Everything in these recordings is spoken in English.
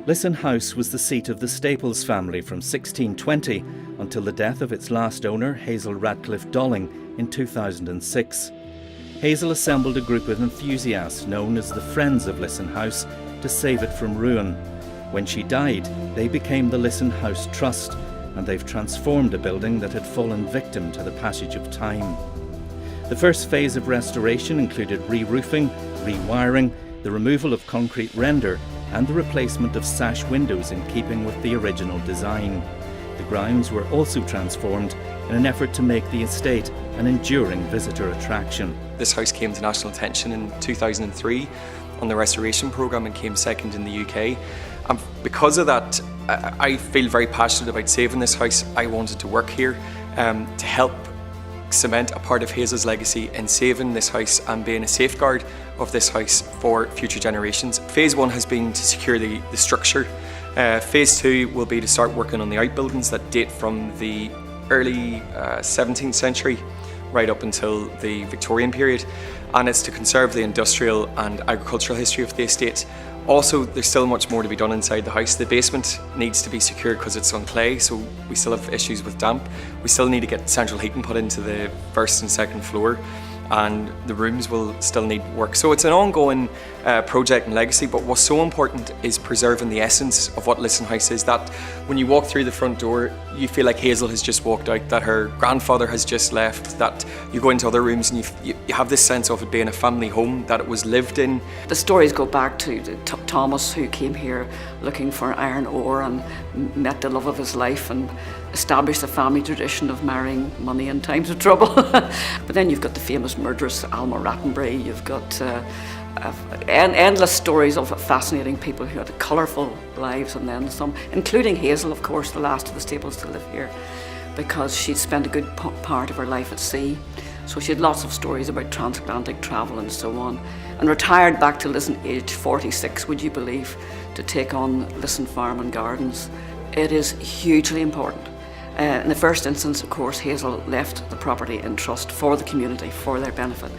Lissan House was the seat of the Staples family from 1620 until the death of its last owner, Hazel Radcliffe Dolling, in 2006. Hazel assembled a group of enthusiasts known as the Friends of Lissan House to save it from ruin. When she died, they became the Lissan House Trust, and they've transformed a building that had fallen victim to the passage of time. The first phase of restoration included re-roofing, rewiring, the removal of concrete render, and the replacement of sash windows in keeping with the original design. The grounds were also transformed in an effort to make the estate an enduring visitor attraction. This house came to national attention in 2003 on the restoration programme and came second in the UK. And because of that, I feel very passionate about saving this house. I wanted to work here to help cement a part of Hazel's legacy in saving this house and being a safeguard of this house for future generations. Phase 1 has been to secure the structure. Phase 2 will be to start working on the outbuildings that date from the early 17th century right up until the Victorian period, and it's to conserve the industrial and agricultural history of the estate. Also, there's still much more to be done inside the house. The basement needs to be secured because it's on clay, so we still have issues with damp. We still need to get central heating put into the first and second floor, and the rooms will still need work. So it's an ongoing project and legacy, but what's so important is preserving the essence of what Lissan House is, that when you walk through the front door, you feel like Hazel has just walked out, that her grandfather has just left, that you go into other rooms and you have this sense of it being a family home, that it was lived in. The stories go back to Thomas, who came here looking for iron ore and met the love of his life and established a family tradition of marrying money in times of trouble. But then you've got the famous murderess Alma Rattenbury, you've got endless stories of fascinating people who had colourful lives, and then some, including Hazel, of course, the last of the Staples to live here, because she'd spent a good part of her life at sea. So she had lots of stories about transatlantic travel and so on, and retired back to Lissan age 46, would you believe, to take on Lissan Farm and Gardens. It is hugely important. In the first instance, of course, Hazel left the property in trust for the community, for their benefit.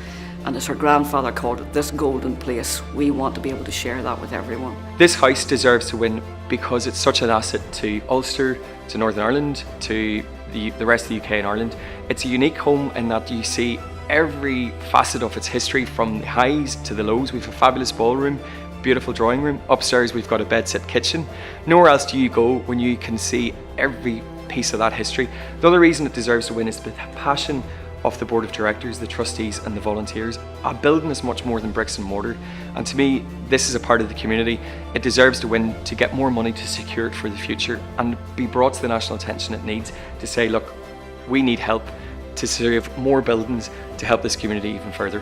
And as her grandfather called it, this golden place, we want to be able to share that with everyone. This house deserves to win because it's such an asset to Ulster, to Northern Ireland, to the rest of the UK and Ireland. It's a unique home in that you see every facet of its history, from the highs to the lows. We've a fabulous ballroom, beautiful drawing room. Upstairs we've got a bedsit kitchen. Nowhere else do you go when you can see every piece of that history. The other reason it deserves to win is the passion of the board of directors, the trustees and the volunteers. A building is much more than bricks and mortar, and to me this is a part of the community. It deserves to win to get more money to secure it for the future and be brought to the national attention it needs, to say, look, we need help to serve more buildings to help this community even further.